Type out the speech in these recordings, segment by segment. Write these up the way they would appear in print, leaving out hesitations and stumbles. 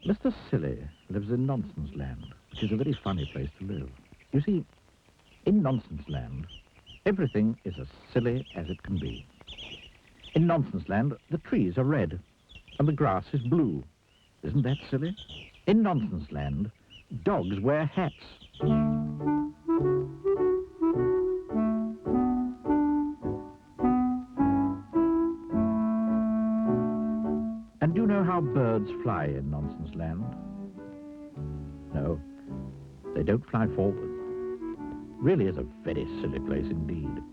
Mr. Silly lives in Nonsense Land, which is a very funny place to live. You see, in Nonsense Land, everything is as silly as it can be. In Nonsense Land, the trees are red and the grass is blue. Isn't that silly? In Nonsense Land, dogs wear hats. And do you know how birds fly in Nonsense Land? No, they don't fly forward. Really is a very silly place indeed.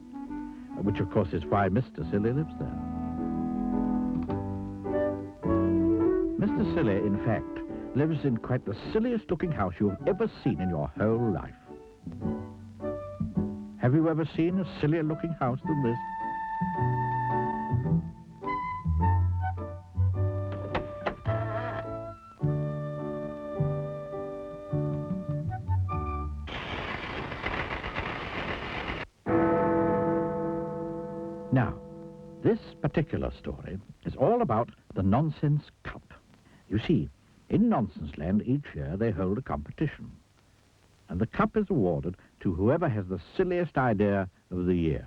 Which, of course, is why Mr. Silly lives there. Mr. Silly, in fact, lives in quite the silliest-looking house you've ever seen in your whole life. Have you ever seen a sillier-looking house than this? Now, this particular story is all about the Nonsense Cup. You see, in Nonsense Land each year they hold a competition. And the cup is awarded to whoever has the silliest idea of the year.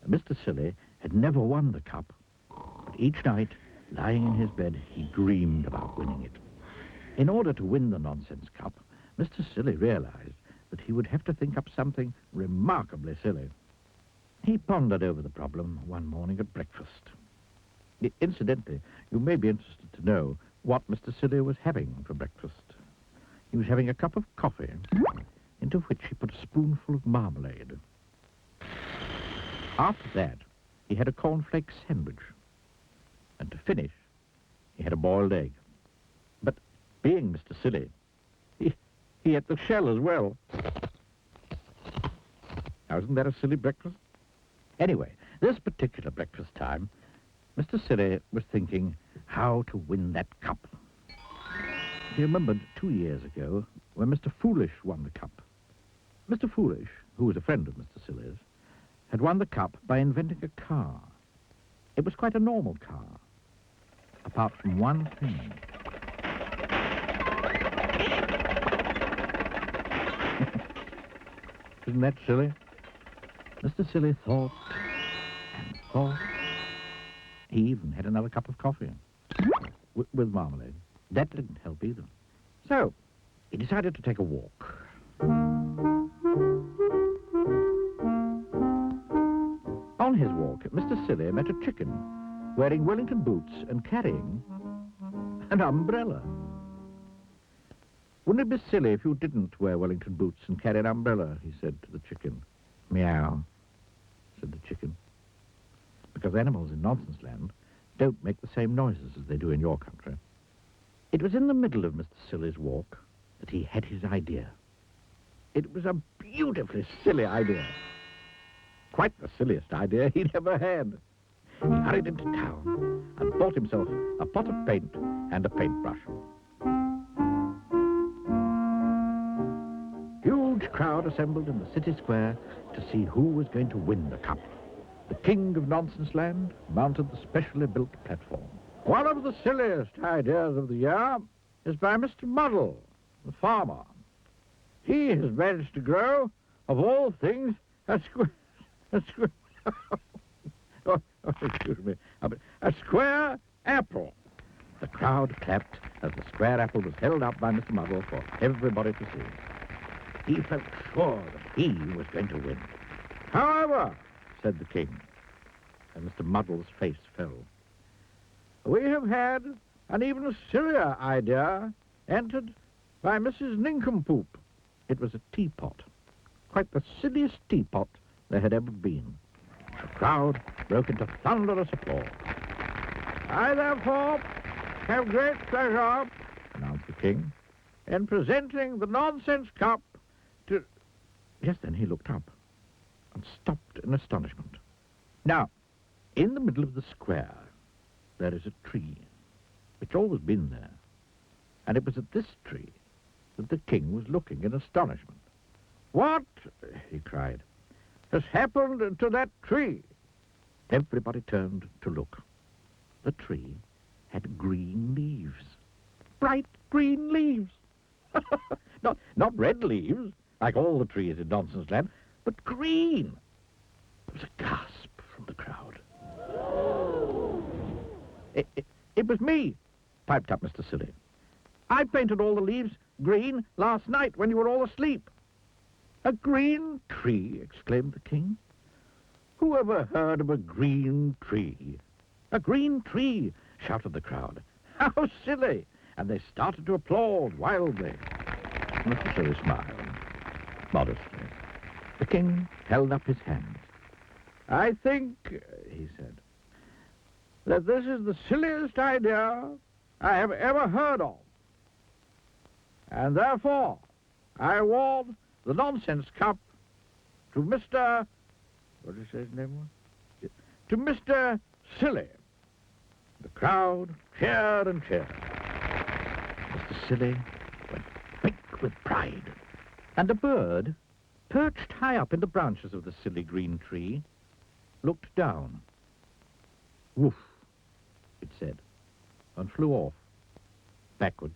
Mr. Silly had never won the cup, but each night, lying in his bed, he dreamed about winning it. In order to win the Nonsense Cup, Mr. Silly realized that he would have to think up something remarkably silly. He pondered over the problem one morning at breakfast. Incidentally, you may be interested to know what Mr. Silly was having for breakfast. He was having a cup of coffee, into which he put a spoonful of marmalade. After that, he had a cornflake sandwich. And to finish, he had a boiled egg. But being Mr. Silly, he ate the shell as well. Now, isn't that a silly breakfast? Anyway, this particular breakfast time, Mr. Silly was thinking how to win that cup. He remembered 2 years ago when Mr. Foolish won the cup. Mr. Foolish, who was a friend of Mr. Silly's, had won the cup by inventing a car. It was quite a normal car, apart from one thing. Isn't that silly? Mr. Silly thought and thought. He even had another cup of coffee with marmalade. That didn't help either. So, he decided to take a walk. On his walk, Mr. Silly met a chicken wearing Wellington boots and carrying an umbrella. Wouldn't it be silly if you didn't wear Wellington boots and carry an umbrella, he said to the chicken. Meow, said the chicken. Because animals in Nonsense Land don't make the same noises as they do in your country. It was in the middle of Mr. Silly's walk that he had his idea. It was a beautifully silly idea. Quite the silliest idea he'd ever had. He hurried into town and bought himself a pot of paint and a paintbrush. Huge crowd assembled in the city square to see who was going to win the cup. The king of Nonsense Land mounted the specially built platform. One of the silliest ideas of the year is by Mr. Muddle, the farmer. He has managed to grow, of all things, a square apple. The crowd clapped as the square apple was held up by Mr. Muddle for everybody to see. He felt sure that he was going to win. However, said the king, and Mr. Muddle's face fell, we have had an even sillier idea entered by Mrs. Nincompoop. It was a teapot, quite the silliest teapot there had ever been. The crowd broke into thunderous applause. I, therefore, have great pleasure, announced the king, in presenting the Nonsense Cup to... Just then he looked up and stopped in astonishment. Now, in the middle of the square, there is a tree. It's always been there. And it was at this tree that the king was looking in astonishment. What, he cried, has happened to that tree? Everybody turned to look. The tree had green leaves. bright green leaves. Not red leaves, like all the trees in Nonsense Land, but green. There was a gasp from the crowd. It was me, piped up Mr. Silly. I painted all the leaves green last night when you were all asleep. A green tree, exclaimed the king. Who ever heard of a green tree? A green tree, shouted the crowd. How silly! And they started to applaud wildly. Mr. Silly smiled, modestly. The king held up his hands. I think, he said, that this is the silliest idea I have ever heard of. And therefore, I award the Nonsense Cup to Mr... What did he say his name was? To Mr. Silly. The crowd cheered and cheered. Mr. Silly went big with pride. And a bird, perched high up in the branches of the silly green tree, looked down. Woof, it said, and flew off, backwards.